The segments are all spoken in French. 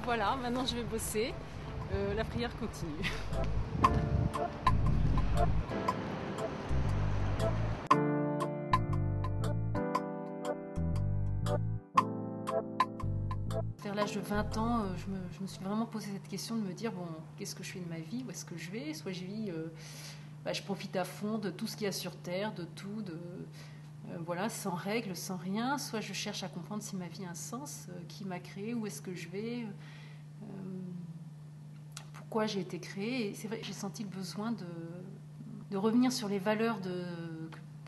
voilà, maintenant je vais bosser. La prière continue. Vers l'âge de 20 ans, je me suis vraiment posé cette question de me dire, bon, qu'est-ce que je fais de ma vie? Où est-ce que je vais? Soit je vis, je profite à fond de tout ce qu'il y a sur Terre, de tout, voilà, sans règles, sans rien. Soit je cherche à comprendre si ma vie a un sens, qui m'a créé, où est-ce que je vais, pourquoi j'ai été créée. Et c'est vrai, j'ai senti le besoin de revenir sur les valeurs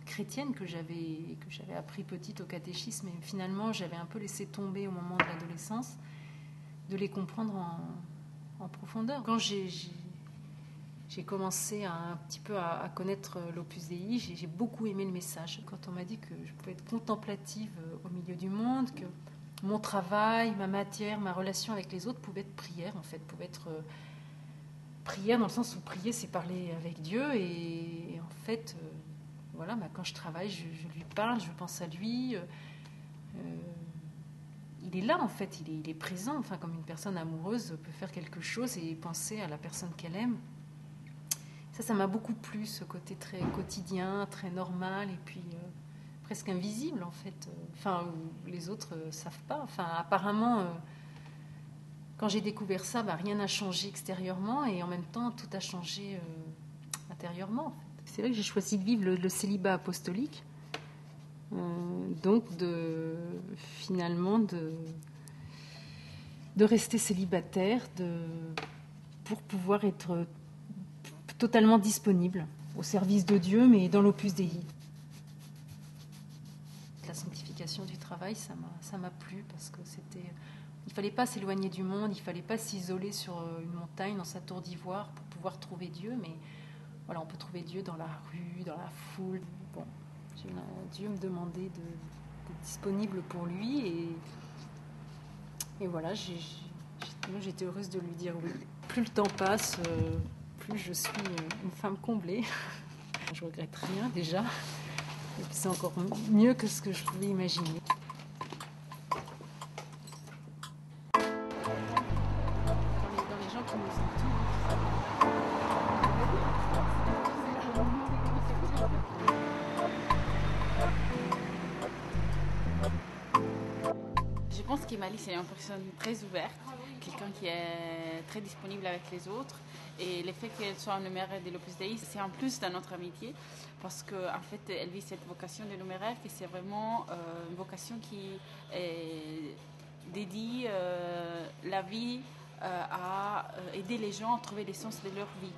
chrétiennes que j'avais appris petite au catéchisme, et finalement j'avais un peu laissé tomber au moment de l'adolescence, de les comprendre en profondeur. Quand j'ai commencé un petit peu à connaître l'Opus Dei, j'ai beaucoup aimé le message. Quand on m'a dit que je pouvais être contemplative au milieu du monde, que mon travail, ma matière, ma relation avec les autres pouvait être prière, en fait, pouvait être prière dans le sens où prier, c'est parler avec Dieu, et en fait, voilà, quand je travaille, je lui parle, je pense à lui. Il est là, en fait, il est présent, enfin, comme une personne amoureuse peut faire quelque chose et penser à la personne qu'elle aime. Ça m'a beaucoup plu, ce côté très quotidien, très normal, et puis presque invisible, en fait. Enfin, où les autres ne savent pas. Enfin, apparemment, quand j'ai découvert ça, rien n'a changé extérieurement, et en même temps, tout a changé intérieurement. En fait. C'est là que j'ai choisi de vivre le célibat apostolique. Donc, finalement, de rester célibataire, pour pouvoir être totalement disponible au service de Dieu, mais dans l'Opus Dei. La sanctification du travail, ça m'a plu, parce que il fallait pas s'éloigner du monde, il fallait pas s'isoler sur une montagne dans sa tour d'ivoire pour pouvoir trouver Dieu, mais voilà, on peut trouver Dieu dans la rue, dans la foule. Bon, Dieu me demandait d'être disponible pour lui, et voilà, j'étais heureuse de lui dire oui. Plus le temps passe, plus je suis une femme comblée. Je regrette rien déjà, et puis c'est encore mieux que ce que je pouvais imaginer. Dans les gens qui nous entourent. Je pense qu'Emali, c'est une personne très ouverte, quelqu'un qui est très disponible avec les autres. Et le fait qu'elle soit un numéraire de l'Opus Dei, c'est un plus dans notre amitié, parce qu'en fait, elle vit cette vocation de numéraire, qui c'est vraiment une vocation qui dédie la vie à aider les gens à trouver le sens de leur vie.